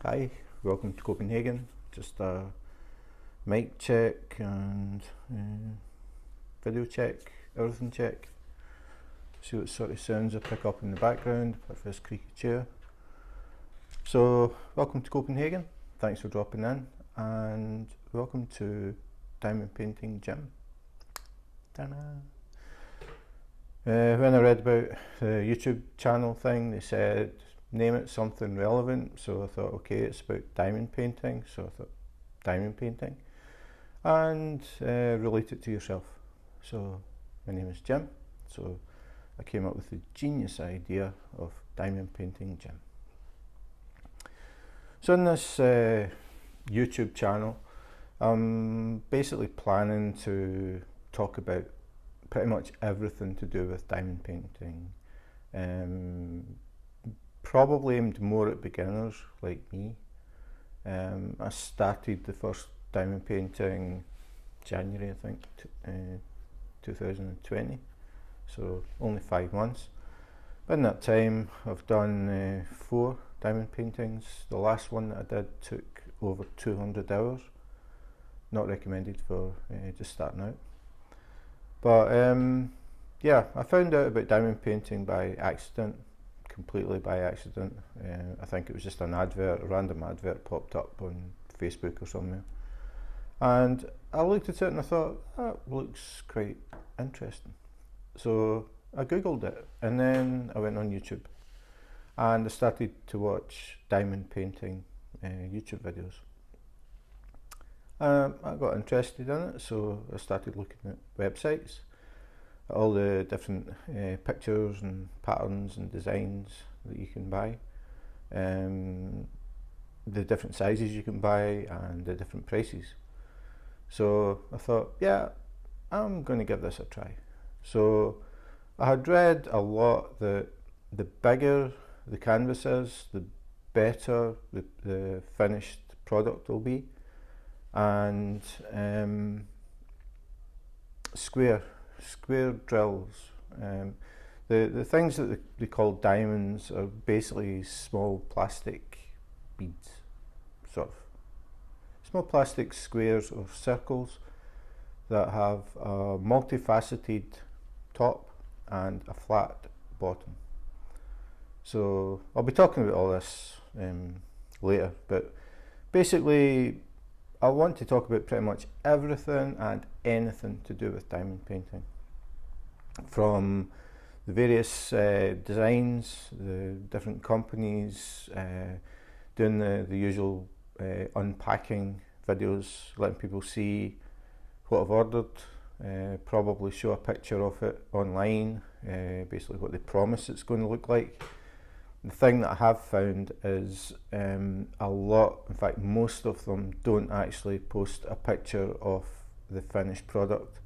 Hi, welcome to Copenhagen. Just a mic check and video check, everything check. See what sort of sounds I pick up in the background with this creaky chair. So, welcome to Copenhagen. Thanks for dropping in, and welcome to Diamond Painting Jim. When I read about the YouTube channel thing, they said name it something relevant, so I thought, okay, it's about diamond painting, so I thought diamond painting, and relate it to yourself. So my name is Jim, so I came up with the genius idea of Diamond Painting Jim. So in this YouTube channel, I'm basically planning to talk about pretty much everything to do with diamond painting. Probably aimed more at beginners like me. I started the first diamond painting January, I think, 2020, so only 5 months. But in that time I've done 4 diamond paintings. The last one that I did took over 200 hours. Not recommended for just starting out. But yeah, I found out about diamond painting by accident, completely by accident. I think it was just an advert, a random advert popped up on Facebook or somewhere. And I looked at it and I thought, that looks quite interesting. So I googled it and then I went on YouTube and I started to watch diamond painting YouTube videos. I got interested in it, so I started looking at websites, all the different pictures and patterns and designs that you can buy, the different sizes you can buy and the different prices. So I thought, yeah, I'm going to give this a try. So I had read a lot that the bigger the canvas is, the better the finished product will be. And square drills. The things that they call diamonds are basically small plastic beads, sort of small plastic squares or circles that have a multifaceted top and a flat bottom. So I'll be talking about all this later, but basically I want to talk about pretty much everything and anything to do with diamond painting. From the various designs, the different companies, doing the usual unpacking videos, letting people see what I've ordered, probably show a picture of it online, basically what they promise it's going to look like. The thing that I have found is a lot, in fact most of them, don't actually post a picture of the finished product.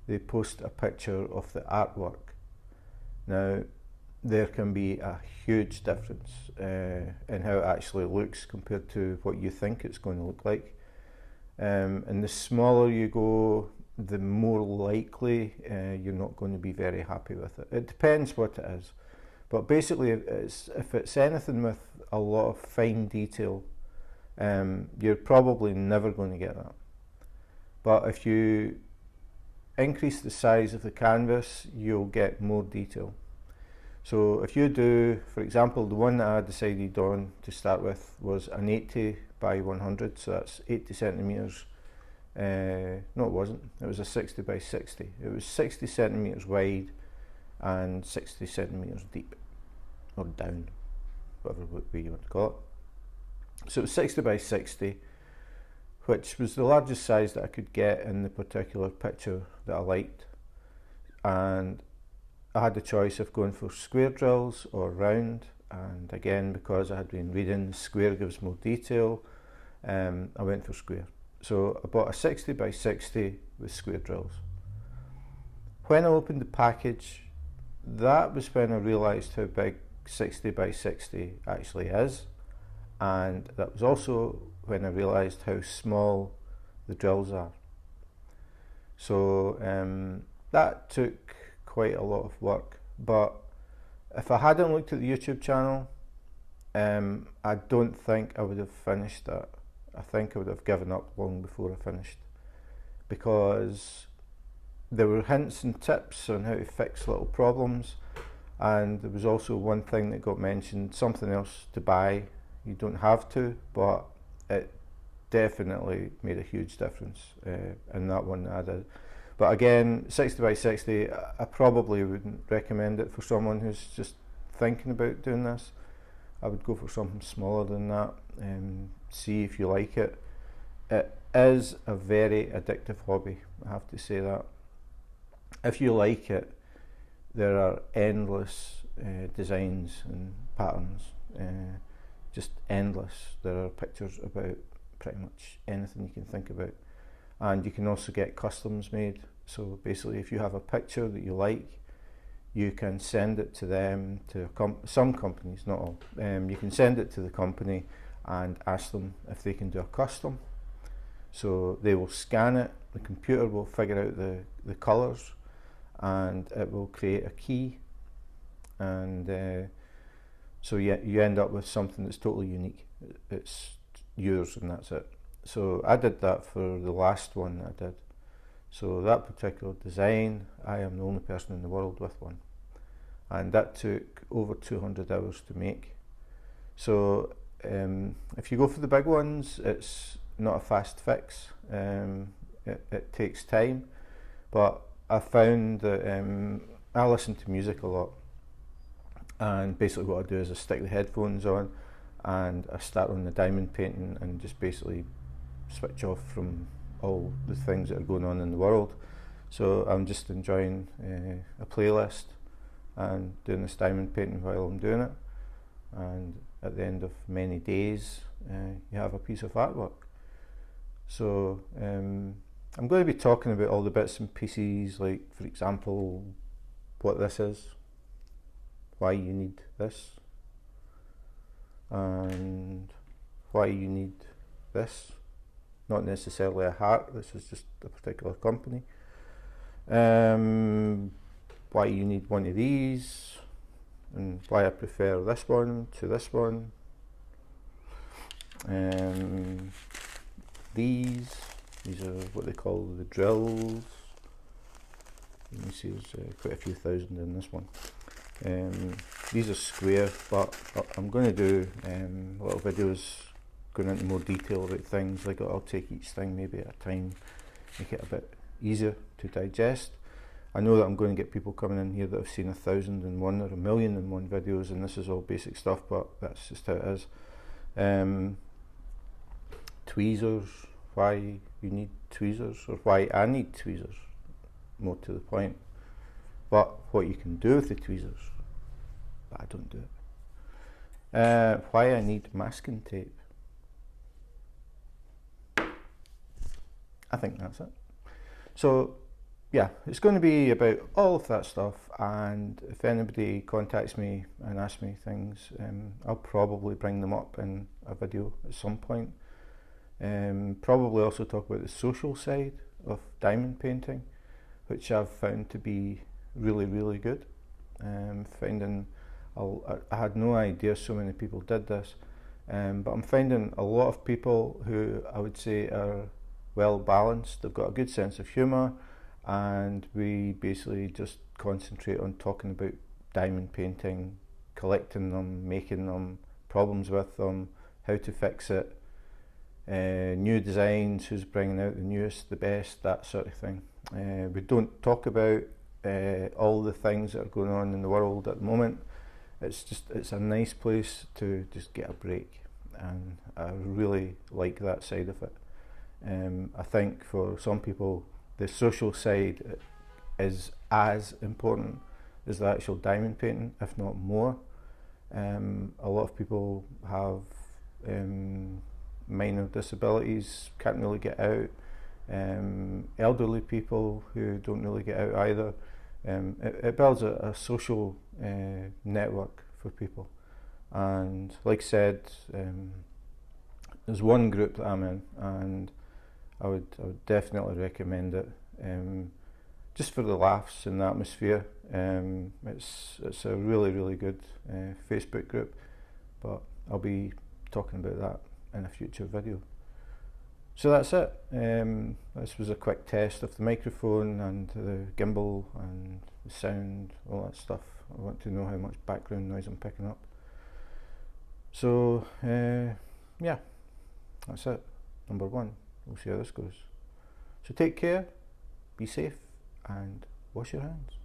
They post a picture of the artwork. Now there can be a huge difference in how it actually looks compared to what you think it's going to look like. And the smaller you go, the more likely you're not going to be very happy with it. It depends what it is. But basically, if it's anything with a lot of fine detail, you're probably never going to get that. But if you increase the size of the canvas, you'll get more detail. So if you do, for example, the one that I decided on to start with was an 80 by 100, so that's 80 centimetres. No, it wasn't. It was a 60 by 60. It was 60 centimetres wide and 60 centimetres deep, or down, whatever way you want to call it. So it was 60 by 60, which was the largest size that I could get in the particular picture that I liked. And I had the choice of going for square drills or round, and again, because I had been reading the square gives more detail, I went for square. So I bought a 60 by 60 with square drills. When I opened the package, that was when I realised how big 60 by 60 actually is, and that was also when I realised how small the drills are. So that took quite a lot of work, but if I hadn't looked at the YouTube channel, I don't think I would have finished that. I think I would have given up long before I finished, because there were hints and tips on how to fix little problems, and there was also one thing that got mentioned, something else to buy. You don't have to, but it definitely made a huge difference in that one that I did. But again, 60 by 60, I probably wouldn't recommend it for someone who's just thinking about doing this. I would go for something smaller than that and see if you like it. It is a very addictive hobby, I have to say that. If you like it, there are endless designs and patterns, just endless. There are pictures about pretty much anything you can think about, and you can also get customs made. So basically, if you have a picture that you like, you can send it to them, to some companies, not all. You can send it to the company and ask them if they can do a custom. So they will scan it, the computer will figure out the colours, and it will create a key, and so you end up with something that's totally unique. It's yours and that's it. So I did that for the last one I did. So that particular design, I am the only person in the world with one, and that took over 200 hours to make. So if you go for the big ones, it's not a fast fix. It takes time, but I found that I listen to music a lot, and basically what I do is I stick the headphones on and I start on the diamond painting and just basically switch off from all the things that are going on in the world. So I'm just enjoying a playlist and doing this diamond painting while I'm doing it, and at the end of many days you have a piece of artwork. So I'm going to be talking about all the bits and pieces, like for example what this is, why you need this, and why you need this. Not necessarily a heart, this is just a particular company. Why you need one of these, and why I prefer this one to this one. These are what they call the drills. You can see there's quite a few thousand in this one. These are square, but I'm going to do little videos going into more detail about things. Like I'll take each thing maybe at a time, make it a bit easier to digest. I know that I'm going to get people coming in here that have seen 1,001 or 1,000,001 videos, and this is all basic stuff, but that's just how it is. Tweezers, why you need tweezers, or why I need tweezers, more to the point. But what you can do with the tweezers, but I don't do it. Why I need masking tape. I think that's it. So yeah, it's going to be about all of that stuff, and if anybody contacts me and asks me things, I'll probably bring them up in a video at some point. Probably also talk about the social side of diamond painting, which I've found to be really, really good. Finding I had no idea so many people did this, but I'm finding a lot of people who I would say are well balanced. They've got a good sense of humour, and we basically just concentrate on talking about diamond painting, collecting them, making them, problems with them, how to fix it, new designs, who's bringing out the newest, the best, that sort of thing. We don't talk about all the things that are going on in the world at the moment. It's a nice place to just get a break, and I really like that side of it. I think for some people the social side is as important as the actual diamond painting, if not more. A lot of people have minor disabilities, can't really get out. Elderly people who don't really get out either. It builds a social network for people, and like I said, there's one group that I'm in, and I would definitely recommend it, just for the laughs and the atmosphere. It's a really, really good Facebook group, but I'll be talking about that in a future video. So that's it. This was a quick test of the microphone and the gimbal and the sound, all that stuff. I want to know how much background noise I'm picking up. So yeah, that's it. Number 1. We'll see how this goes. So take care, be safe, and wash your hands.